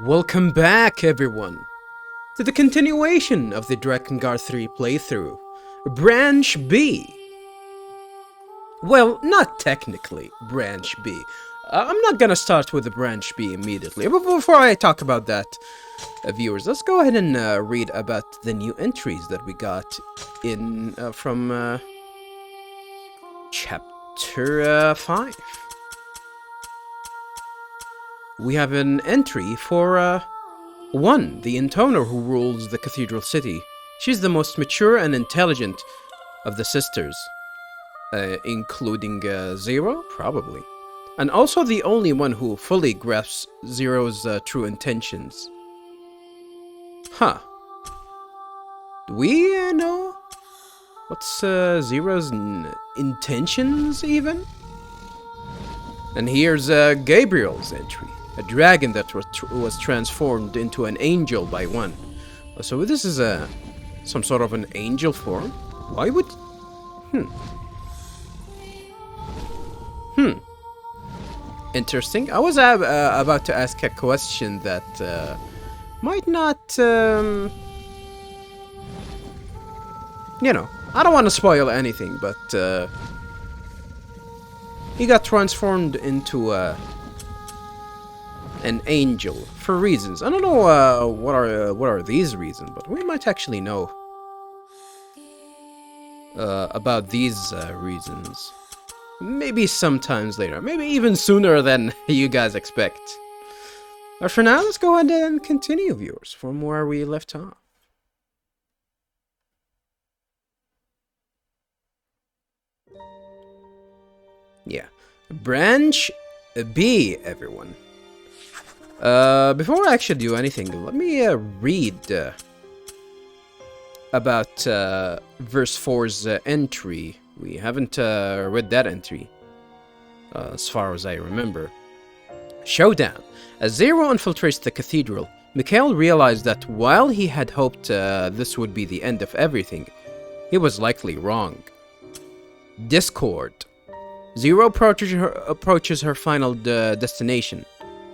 Welcome back, everyone, to the continuation of the Drakengard 3 playthrough, Branch B. Well, not technically Branch B. I'm not gonna start with the Branch B immediately, but before I talk about that, viewers, let's go ahead and read about the new entries that we got in from Chapter 5. We have an entry for 1, the intoner who rules the cathedral city. She's the most mature and intelligent of the sisters, including Zero, probably. And also the only one who fully grasps Zero's true intentions. Huh. Do we know what's Zero's intentions, even? And here's Gabriel's entry. A dragon that was transformed into an angel by one. So this is some sort of an angel form. Why would... Interesting. I was about to ask a question that might not... You know, I don't want to spoil anything, but... he got transformed into an angel for reasons. I don't know what are these reasons, but we might actually know about these reasons. Maybe sometimes later, maybe even sooner than you guys expect. But for now, let's go ahead and continue, viewers, from where we left off. Yeah, Branch B, everyone. Before I actually do anything, let me read about verse 4's entry. We haven't read that entry, as far as I remember. Showdown. As Zero infiltrates the cathedral, Mikhail realized that while he had hoped this would be the end of everything, he was likely wrong. Discord. Zero approaches her final destination,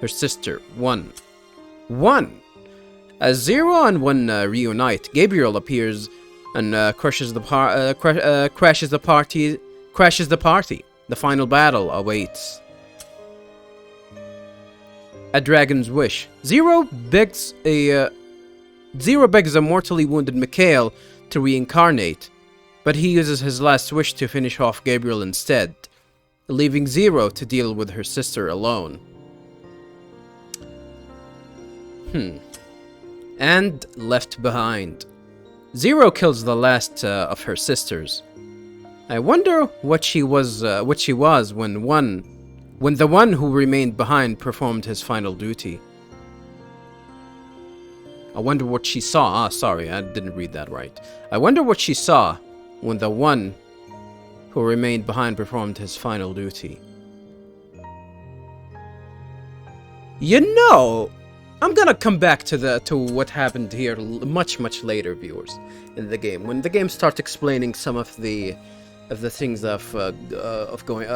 her sister, One. As Zero and One reunite, Gabriel appears and crashes the party. The final battle awaits. A dragon's wish. Zero begs a mortally wounded Mikhail to reincarnate, but he uses his last wish to finish off Gabriel instead, leaving Zero to deal with her sister alone. And left behind. Zero kills the last of her sisters. I wonder what she was when the one who remained behind performed his final duty. I wonder what she saw. Sorry, I didn't read that right. I wonder what she saw when the one who remained behind performed his final duty. You know, I'm gonna come back to what happened here much later, viewers, in the game, when the game starts explaining some of the things of what's going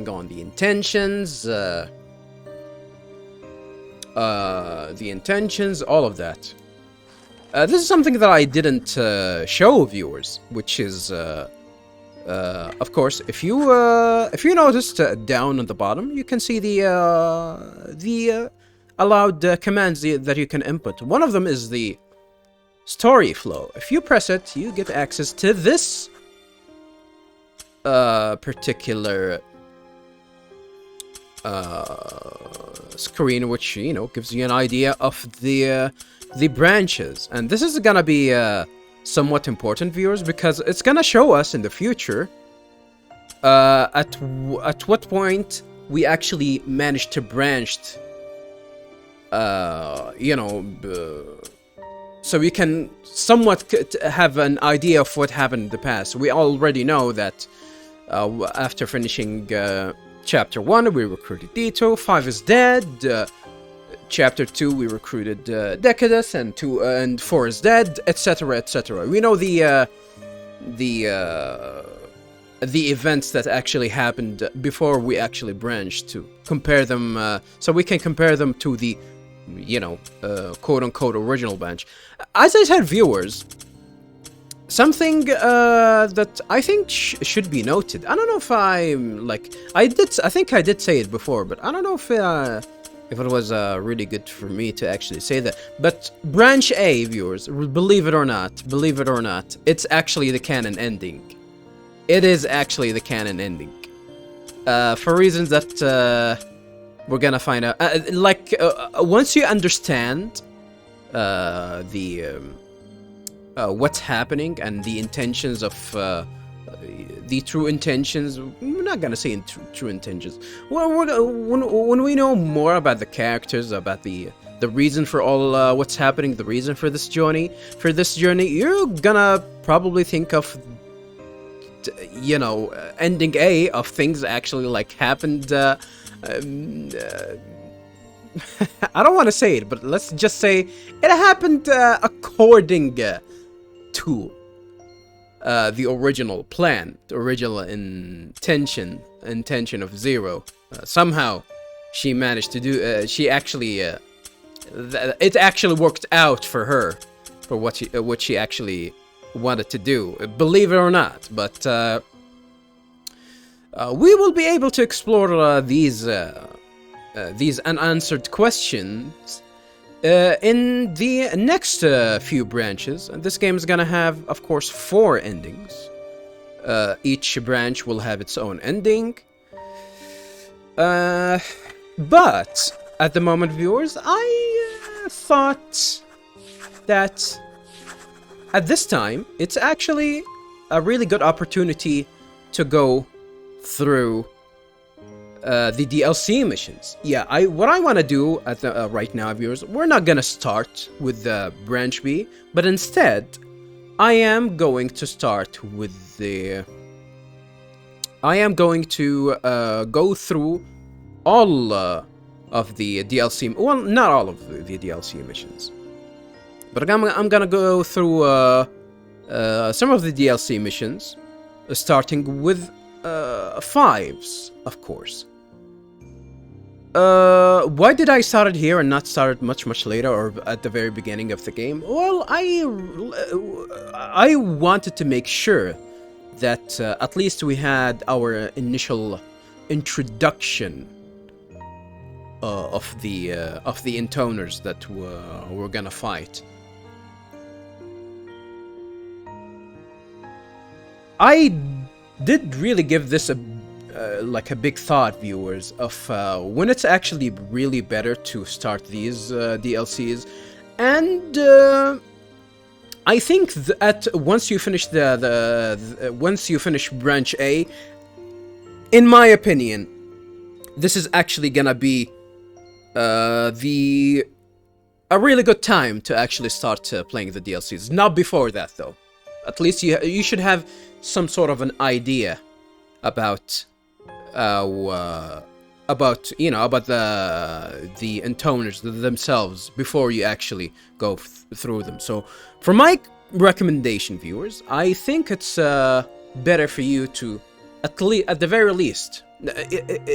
on, the intentions, all of that. This is something that I didn't show viewers, which is. Of course, if you noticed down at the bottom, you can see the allowed commands that you can input. One of them is the story flow. If you press it, you get access to this particular screen, which gives you an idea of the branches, and this is gonna be somewhat important, viewers, because it's gonna show us in the future at what point we actually managed to branch, so we can somewhat have an idea of what happened in the past. We already know that after finishing Chapter 1, we recruited Dito, 5 is dead, Chapter 2, we recruited Decadus, and 4 is dead, etc., etc. We know the events that actually happened before we actually branched, to compare them, so we can compare them to the quote-unquote original branch. As I said, viewers, something that I think should be noted. I don't know if I think I did say it before, but I don't know if it was really good for me to actually say that. But Branch A, viewers, believe it or not, it's actually the canon ending. It is actually the canon ending. For reasons that we're gonna find out. Once you understand what's happening and the intentions of the true intentions. We're not gonna say true intentions. When we know more about the characters, about the reason for all what's happening, the reason for this journey, you're gonna probably think of ending A of things actually happened. I don't want to say it, but let's just say it happened according to the original plan, the original intention of Zero. Somehow, she managed to do. It actually worked out for her, for what she actually wanted to do. Believe it or not, but we will be able to explore these unanswered questions in the next few branches. And this game is gonna have, of course, 4 endings. Each branch will have its own ending. But at the moment, viewers, I thought that at this time it's actually a really good opportunity to go through the DLC missions. Yeah, what I want to do at the right now, viewers, we're not gonna start with the branch B, but instead, I am going to start with the. I am going to go through all of the DLC. Well, not all of the DLC missions, but I'm gonna go through some of the DLC missions, starting with 5s, of course. Why did I start it here and not start it much later or at the very beginning of the game? Well, I wanted to make sure that at least we had our initial introduction of the intoners that we're gonna fight. I did really give this a big thought, viewers, of when it's actually really better to start these DLCs, and I think that once you finish once you finish Branch A, in my opinion, this is actually gonna be a really good time to actually start playing the DLCs. Not before that, though. At least you should have some sort of an idea about the intoners themselves before you actually go through them. So, for my recommendation, viewers, I think it's better for you to at the very least,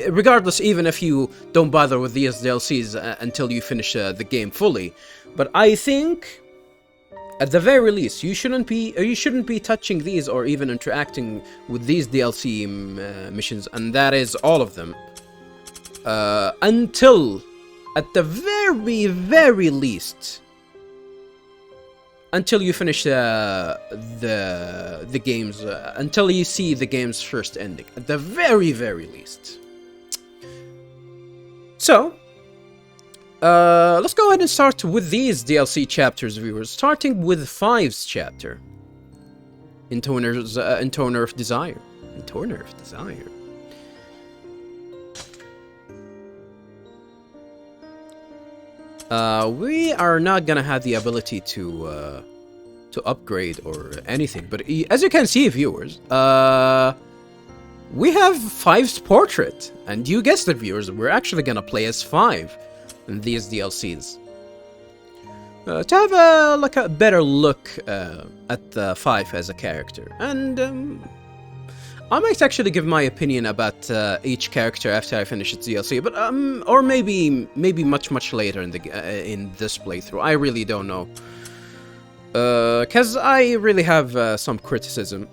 regardless, even if you don't bother with these DLCs until you finish the game fully, but I think at the very least, you shouldn't be touching these or even interacting with these DLC missions, and that is all of them, until, at the very, very least, until you finish the games, until you see the game's first ending, at the very, very least. So, let's go ahead and start with these DLC chapters, viewers. Starting with 5's chapter, Intoner of Desire. Intoner of Desire. We are not gonna have the ability to upgrade or anything, but as you can see, viewers, we have 5's portrait, and you guessed it, viewers, we're actually gonna play as 5 in these DLCs. To have a better look at 5 as a character, and I might actually give my opinion about each character after I finish its DLC, but or maybe much later in in this playthrough. I really don't know, because I really have some criticism.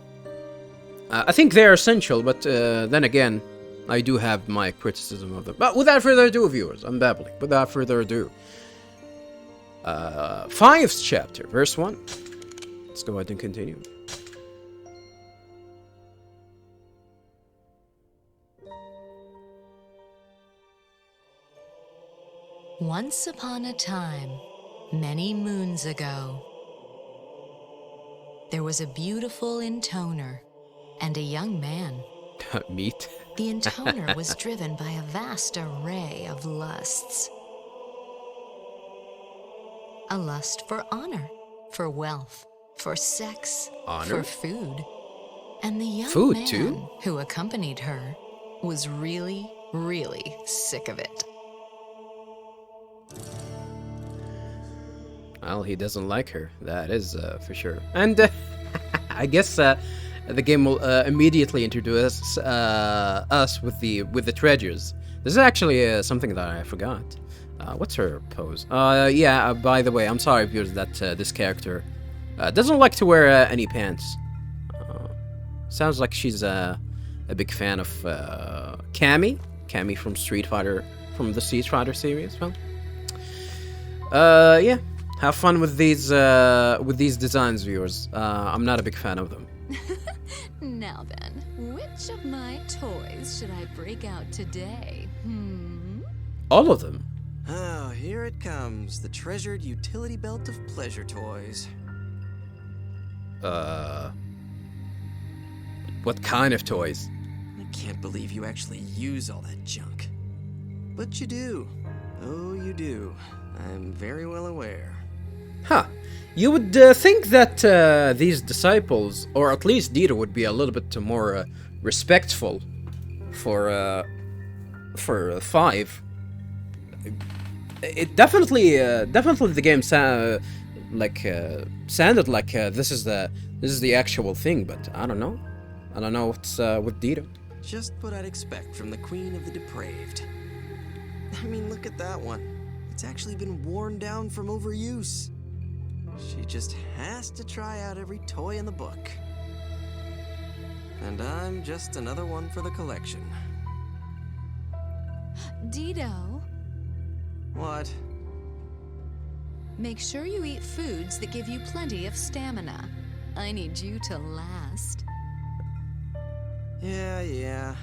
I think they're essential, but then again, I do have my criticism of them. But without further ado, viewers, I'm babbling. Without further ado, 5th chapter, verse 1. Let's go ahead and continue. Once upon a time, many moons ago, there was a beautiful intoner and a young man. Meat. The intoner was driven by a vast array of lusts. A lust for honor, for wealth, for sex, Honor? for food. And the young Food, man too? who accompanied her was really, really sick of it. Well, he doesn't like her. That is for sure. And I guess the game will immediately introduce us with the treasures. This is actually something that I forgot. What's her pose? Yeah. By the way, I'm sorry, viewers, that this character doesn't like to wear any pants. Sounds like she's a big fan of Cammy from the Street Fighter series. Well, yeah. Have fun with these designs, viewers. I'm not a big fan of them. Now then, which of my toys should I break out today? All of them. Oh, here it comes, the treasured utility belt of pleasure toys. What kind of toys? I can't believe you actually use all that junk. But you do. Oh, you do. I'm very well aware. Huh. You would think that these disciples, or at least Dieter, would be a little bit more respectful for 5. It definitely the game sounded like this is the actual thing, but I don't know. I don't know what's with Dieter. Just what I'd expect from the Queen of the Depraved. I mean, look at that one. It's actually been worn down from overuse. She just has to try out every toy in the book. And I'm just another one for the collection. Dido, What? make sure you eat foods that give you plenty of stamina. I need you to last. Yeah.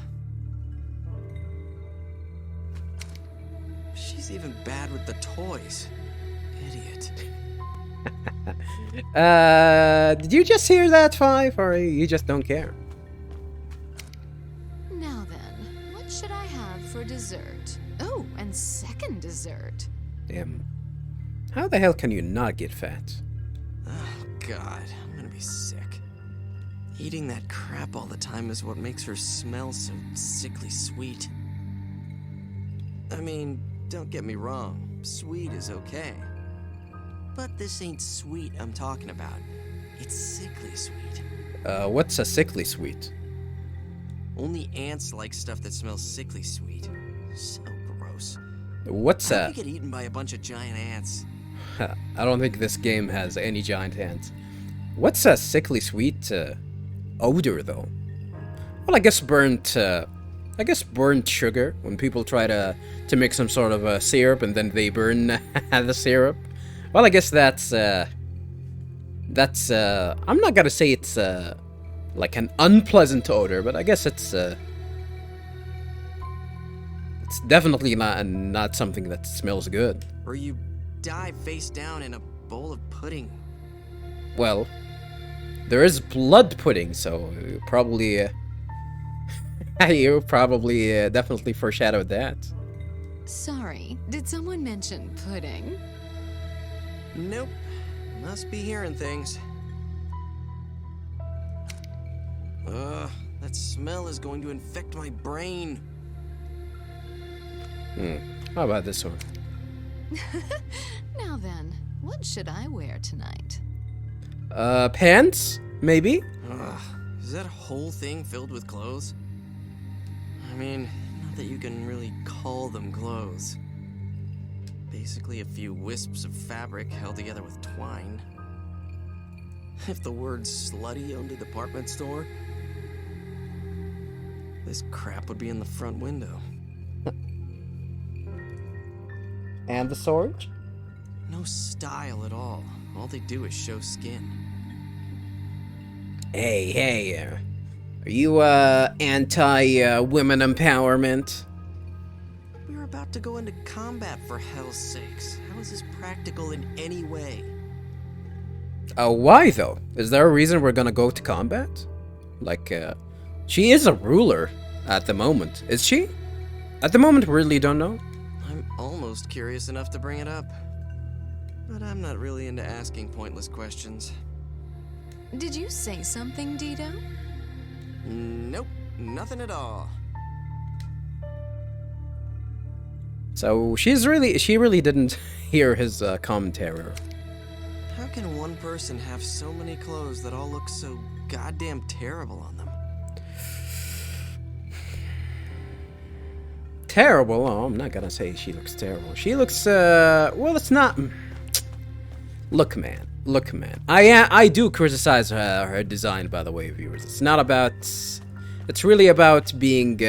She's even bad with the toys. Idiot. Did you just hear that, 5, or you just don't care? Now then, what should I have for dessert? Oh, and second dessert. Damn. How the hell can you not get fat? Oh, God. I'm gonna be sick. Eating that crap all the time is what makes her smell so sickly sweet. I mean, don't get me wrong. Sweet is okay. But this ain't sweet I'm talking about. It's sickly sweet. What's a sickly sweet? Only ants like stuff that smells sickly sweet. So gross. What's I a... could get eaten by a bunch of giant ants. I don't think this game has any giant ants. What's a sickly sweet odor, though? Well, I guess burnt sugar. When people try to make some sort of a syrup and then they burn the syrup. Well, I guess that's I'm not gonna say it's like an unpleasant odor, but I guess it's definitely not something that smells good. Or you die face down in a bowl of pudding. Well, there is blood pudding, so you probably definitely foreshadowed that. Sorry, did someone mention pudding? Nope. Must be hearing things. That smell is going to infect my brain. How about this one? Now then, what should I wear tonight? Pants? Maybe? Ugh, Is that whole thing filled with clothes? I mean, not that you can really call them clothes. Basically a few wisps of fabric held together with twine. If the word slutty owned a department store, this crap would be in the front window. And the sword? No style at all. All they do is show skin. Hey, are you, anti-women empowerment? We were about to go into combat, for hell's sakes. How is this practical in any way? Why, though? Is there a reason we're gonna go to combat? Like, she is a ruler at the moment. Is she? At the moment, we really don't know. I'm almost curious enough to bring it up. But I'm not really into asking pointless questions. Did you say something, Dido? Nope, nothing at all. So, she really didn't hear his, commentary. How can one person have so many clothes that all look so goddamn terrible on them? Terrible? Oh, I'm not gonna say she looks terrible. She looks, well, it's not... Look, man. I do criticize her design, by the way, viewers. It's not about... It's really about being,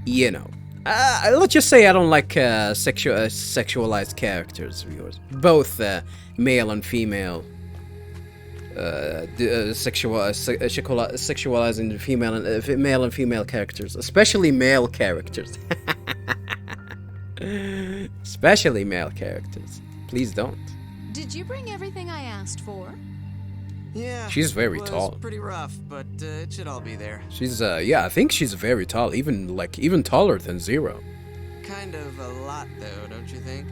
you know... let's just say I don't like sexualized characters, viewers. Both male and female. Sexualizing male and female characters, especially male characters. Especially male characters. Please don't. Did you bring everything I asked for? Yeah, She's very it was tall. pretty rough, but it should all be there. She's yeah, I think she's very tall, even taller than Zero. Kind of a lot, though, don't you think?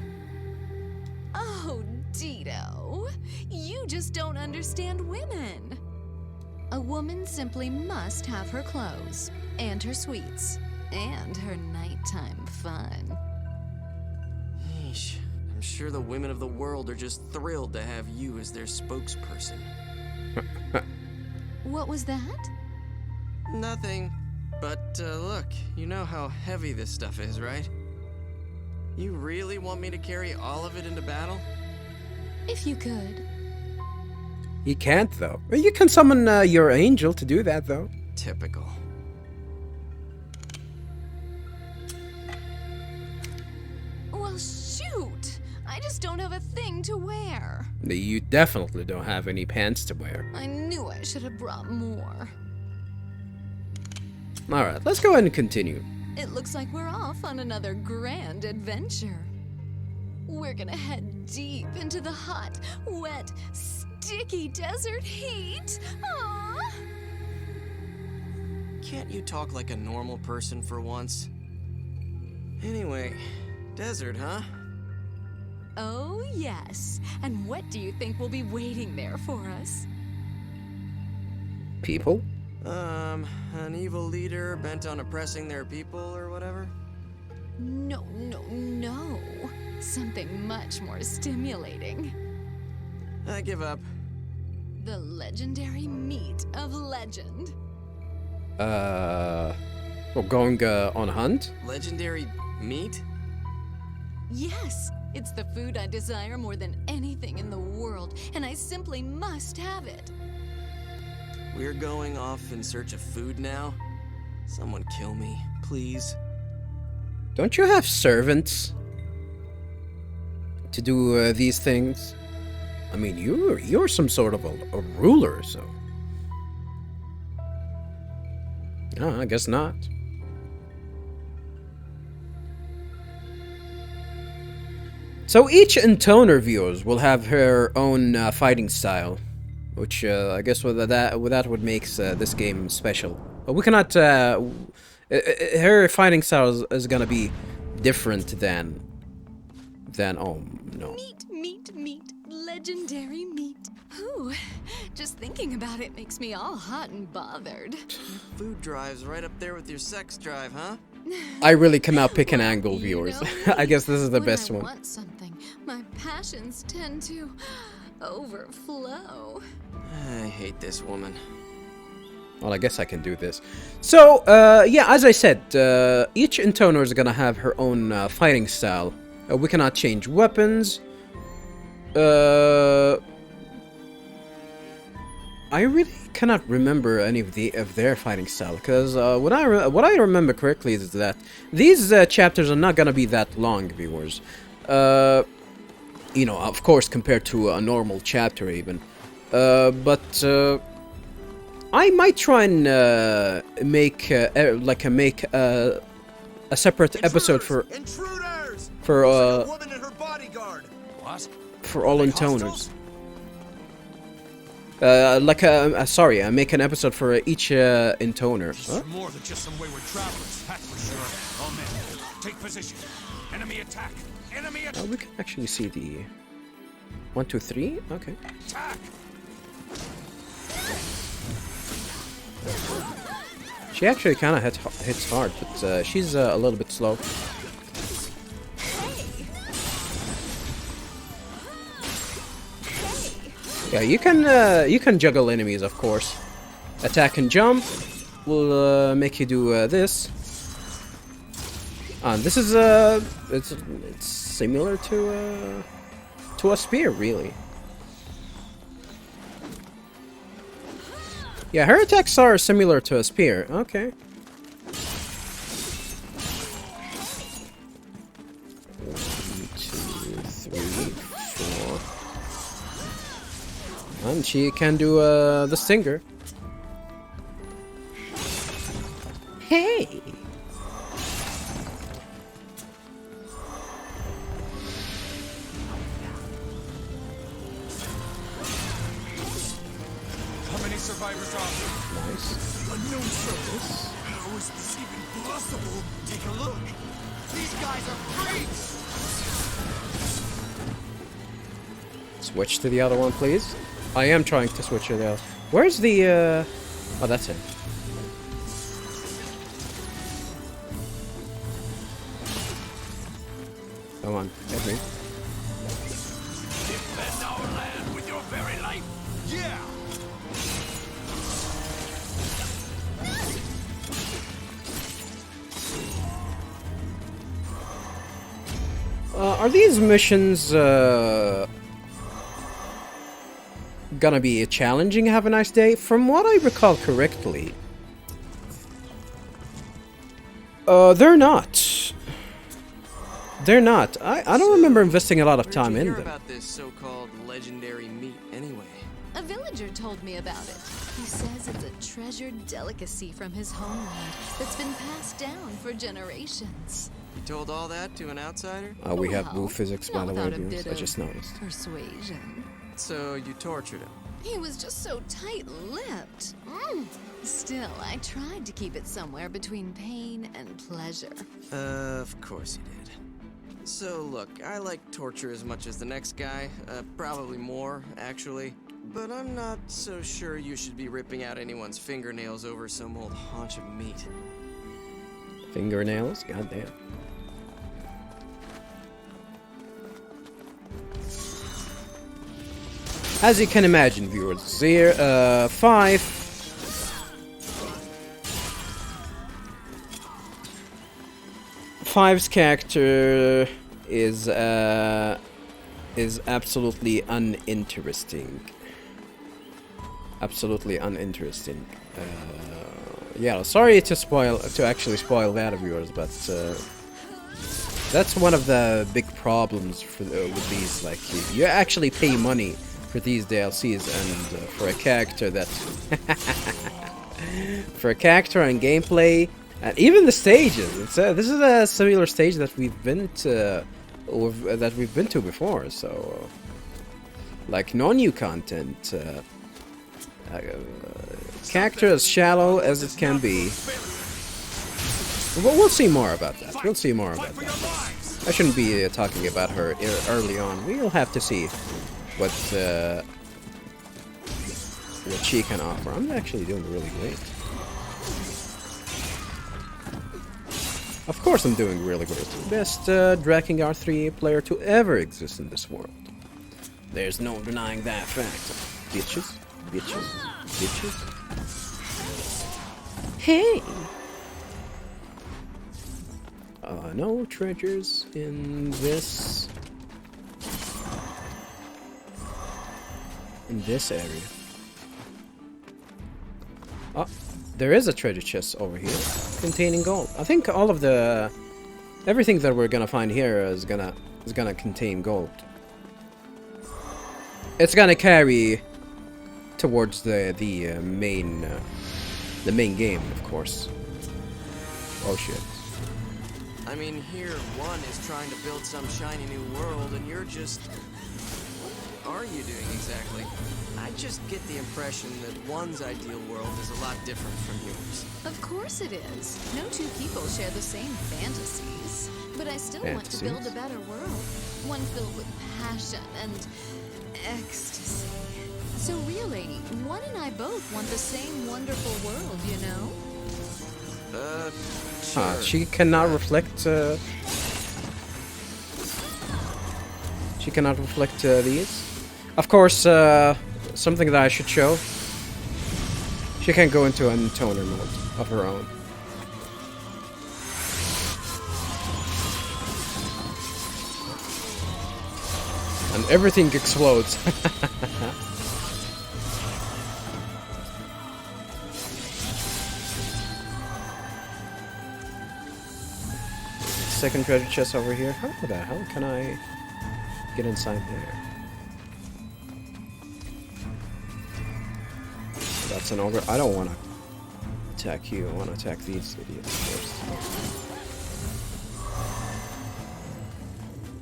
Oh, Dido. You just don't understand women. A woman simply must have her clothes, and her sweets, and her nighttime fun. Yeesh. I'm sure the women of the world are just thrilled to have you as their spokesperson. What was that? Nothing. But, look, you know how heavy this stuff is, right? You really want me to carry all of it into battle? If you could. You can't, though. You can summon your angel to do that, though. Typical. Well, shoot! I just don't have a thing to wear. You definitely don't have any pants to wear. I knew I should have brought more. Alright, let's go ahead and continue. It looks like we're off on another grand adventure. We're gonna head deep into the hot, wet, sticky desert heat. Aww. Can't you talk like a normal person for once? Anyway, desert, huh? Oh, yes. And what do you think will be waiting there for us? People? An evil leader bent on oppressing their people or whatever? No. Something much more stimulating. I give up. The legendary meat of legend. We're going on a hunt? Legendary meat? Yes, it's the food I desire more than anything in the world, and I simply must have it. We're going off in search of food now? Someone kill me, please. Don't you have servants to do these things? I mean, you're some sort of a ruler, so... No, I guess not. So each intoner viewers will have her own fighting style, which I guess with that would make this game special. But we cannot. Her fighting style is gonna be different than. Oh no. Meat, legendary meat. Ooh, just thinking about it makes me all hot and bothered. Your food drive's right up there with your sex drive, huh? I really cannot pick an angle, You viewers. know I guess this is the when best I one. want something, my passions tend to overflow. I hate this woman. Well, I guess I can do this. So, yeah, as I said, each intoner is gonna have her own fighting style. We cannot change weapons. I really cannot remember any of their fighting style, because what I remember correctly is that these chapters are not gonna be that long, viewers. You know, of course, compared to a normal chapter, even. But I might try and make a separate episode for all intoners. Sorry, I make an episode for each intoner. Huh? More than just some wayward travelers, that's for sure. All men, take position. Enemy attack. Enemy attack. We can actually see the 1, 2, 3. Okay. Attack. She actually kind of hits hard, but she's a little bit slow. Yeah, you can juggle enemies, of course. Attack and jump will make you do this. And this is it's similar to a spear, really. Yeah, her attacks are similar to a spear. Okay. 1, 2, 3, 4. And she can do the stinger. Hey. Survivors are Nice. unknown surface. How is this even possible? Take a look. These guys are freaks. Switch to the other one, please. I am trying to switch to the other. Where's the Oh, that's it. Come on, get me. Defend our land with your very life. Yeah. Are these missions gonna be challenging? Have a nice day. From what I recall correctly, they're not. They're not. I don't remember investing a lot of time in Where'd you hear them. about this so-called legendary meat, anyway? A villager told me about it. He says it's a treasured delicacy from his homeland that's been passed down for generations. You told all that to an outsider? We have Well, blue physics, by not the way, without a viewers. bit I just of noticed. Persuasion. So you tortured him? He was just so tight-lipped. Still, I tried to keep it somewhere between pain and pleasure. Of course you did. So look, I like torture as much as the next guy. Probably more, actually. But I'm not so sure you should be ripping out anyone's fingernails over some old haunch of meat. Fingernails? Goddamn. As you can imagine, viewers, Five's character is absolutely uninteresting. Absolutely uninteresting. Yeah, sorry to actually spoil that, viewers, but that's one of the big problems with these. Like, you actually pay money for these DLCs, and for a character that for a character and gameplay, and even the stages. This is a similar stage that we've been to, or that we've been to before. So, like, no new content. Character as shallow as it can be. We'll see more about that. We'll see more about that. I shouldn't be talking about her early on. We'll have to see what she can offer. I'm actually doing really great. Of course I'm doing really great. Best Drakengard 3 player to ever exist in this world. There's no denying that fact. Bitches, bitches, bitches. Hey! No treasures in this... in this area. Oh, there is a treasure chest over here containing gold. I think all of the... everything that we're gonna find here is gonna contain gold. It's gonna carry towards the main game, of course. Oh shit. I mean, here one is trying to build some shiny new world, and you're just... What are you doing exactly? I just get the impression that one's ideal world is a lot different from yours. Of course it is. No two people share the same fantasies. But I still want to build a better world. One filled with passion and ecstasy. So really, one and I both want the same wonderful world, you know? Sure. She cannot reflect, she cannot reflect these. Of course, something that I should show. She can go into a toner mode of her own. And everything explodes. Second treasure chest over here. How the hell can I get inside there? That's an ogre. I don't want to attack you. I want to attack these idiots first.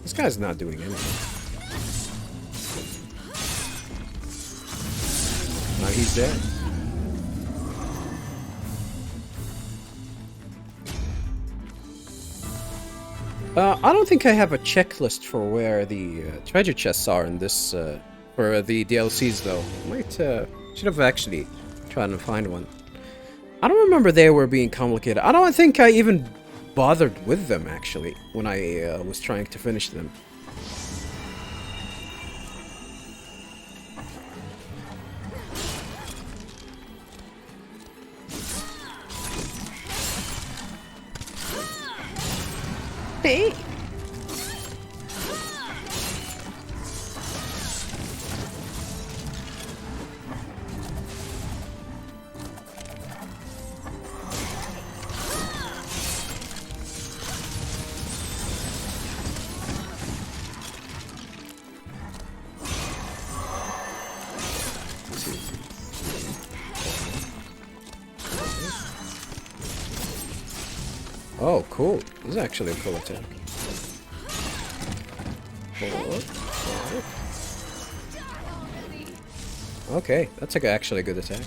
This guy's not doing anything. Now he's dead. I don't think I have a checklist for where the treasure chests are in this, for the DLCs though. Might, should have actually tried to find one. I don't remember they were being complicated. I don't think I even bothered with them actually, when I was trying to finish them. Hey! Oh, cool. This is actually a cool attack. Okay, that's actually a good attack.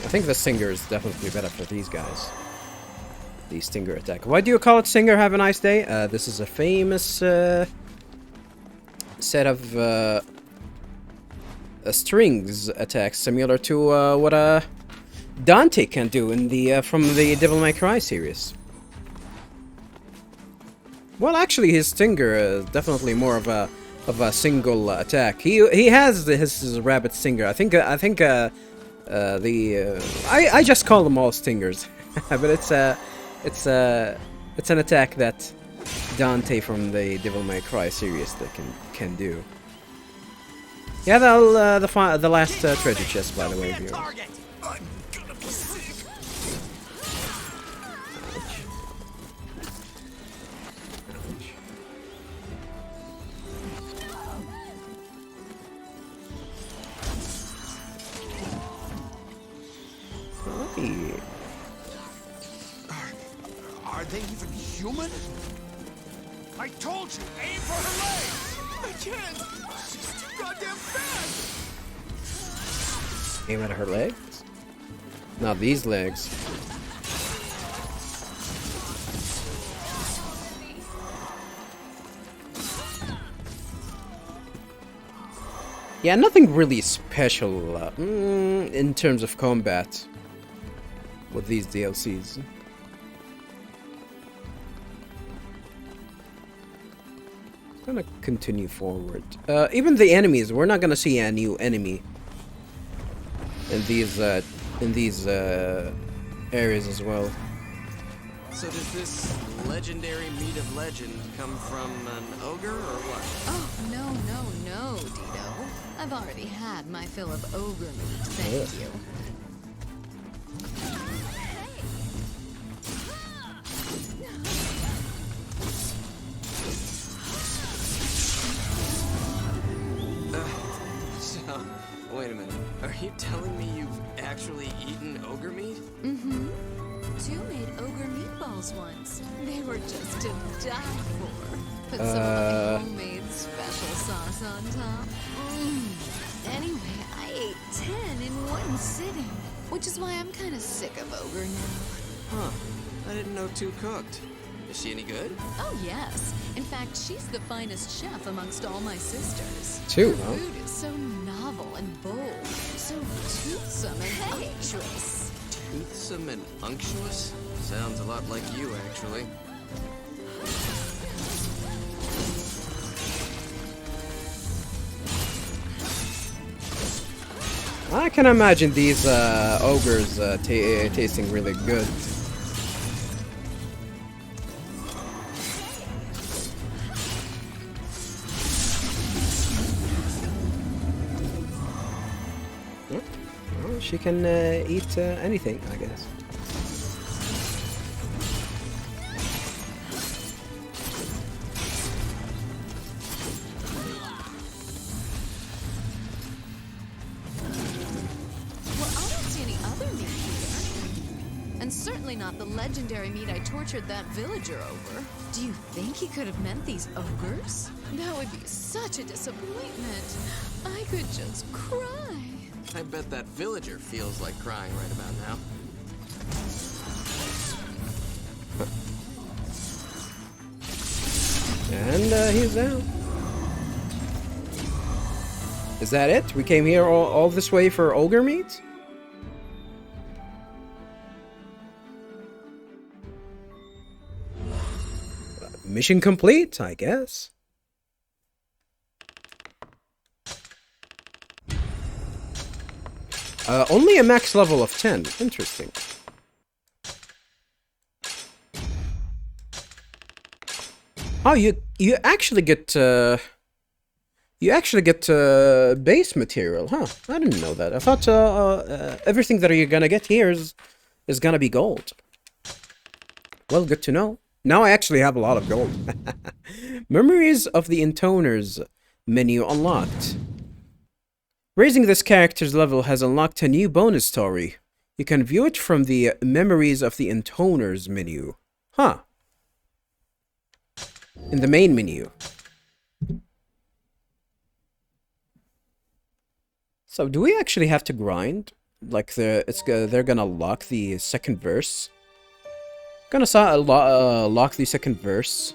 I think the Stinger is definitely better for these guys. The Stinger attack. Why do you call it Stinger? Have a nice day. This is a famous set of strings attacks, similar to what Dante can do in the from the Devil May Cry series. Well, actually, his Stinger is definitely more of a single attack. He has his rabbit Stinger. I just call them all Stingers, but it's an attack that Dante from the Devil May Cry series that can do. Yeah, the last treasure chest, by the way, viewers. Are they even human? I told you, aim for her legs! I can't! She's too goddamn fast! Aim at her legs? Not these legs. Yeah, nothing really special in terms of combat with these DLCs. Gonna continue forward. Even the enemies, we're not gonna see a new enemy in these areas as well. So does this legendary meat of legend come from an ogre or what? Oh, no, Dito. I've already had my fill of ogre meat, thank you. So, wait a minute. Are you telling me you've actually eaten ogre meat? Mm-hmm. 2 made ogre meatballs once. They were just to die for. Put some of my homemade special sauce on top. Anyway, I ate 10 in one sitting, which is why I'm kind of sick of ogre now. Huh. I didn't know 2 cooked. Is she any good? Oh, yes. In fact, she's the finest chef amongst all my sisters. 2, Her huh? food is so novel and bold, so toothsome and unctuous. Toothsome and unctuous? Sounds a lot like you, actually. I can imagine these ogres tasting really good. Well, she can eat anything, I guess. Not the legendary meat I tortured that villager over. Do you think he could have meant these ogres? That would be such a disappointment. I could just cry. I bet that villager feels like crying right about now. And he's down. Is that it? We came here all this way for ogre meat? Mission complete, I guess. Only a max level of 10. Interesting. Oh, you actually get base material, huh? I didn't know that. I thought everything that you're gonna get here is gonna be gold. Well, good to know. Now I actually have a lot of gold. Memories of the Intoners menu unlocked. Raising this character's level has unlocked a new bonus story. You can view it from the Memories of the Intoners menu. Huh. In the main menu. So do we actually have to grind? Like they're gonna lock the second verse? Gonna lock the second verse.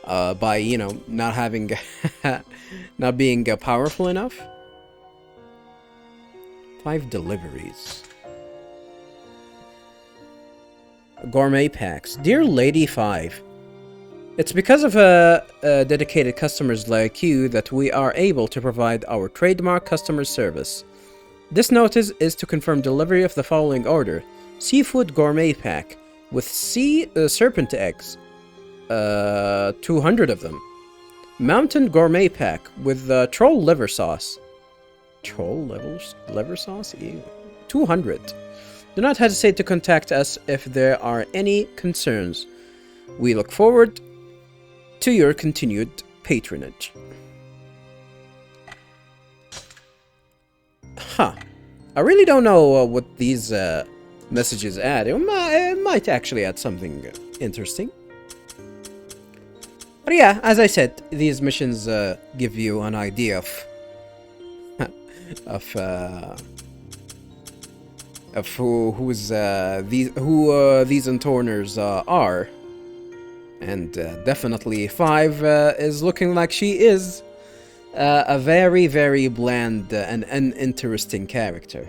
By, you know, not having... not being powerful enough. 5 deliveries. Gourmet packs. Dear Lady 5. It's because of dedicated customers like you that we are able to provide our trademark customer service. This notice is to confirm delivery of the following order. Seafood Gourmet Pack with sea serpent eggs. 200 of them. Mountain Gourmet Pack with troll liver sauce. Troll liver sauce? Ew. 200. Do not hesitate to contact us if there are any concerns. We look forward to your continued patronage. Huh. I really don't know what these messages add. It might actually add something interesting. But yeah, as I said, these missions give you an idea of who these Intoners are. And definitely 5 is looking like she is a very, very bland and uninteresting character.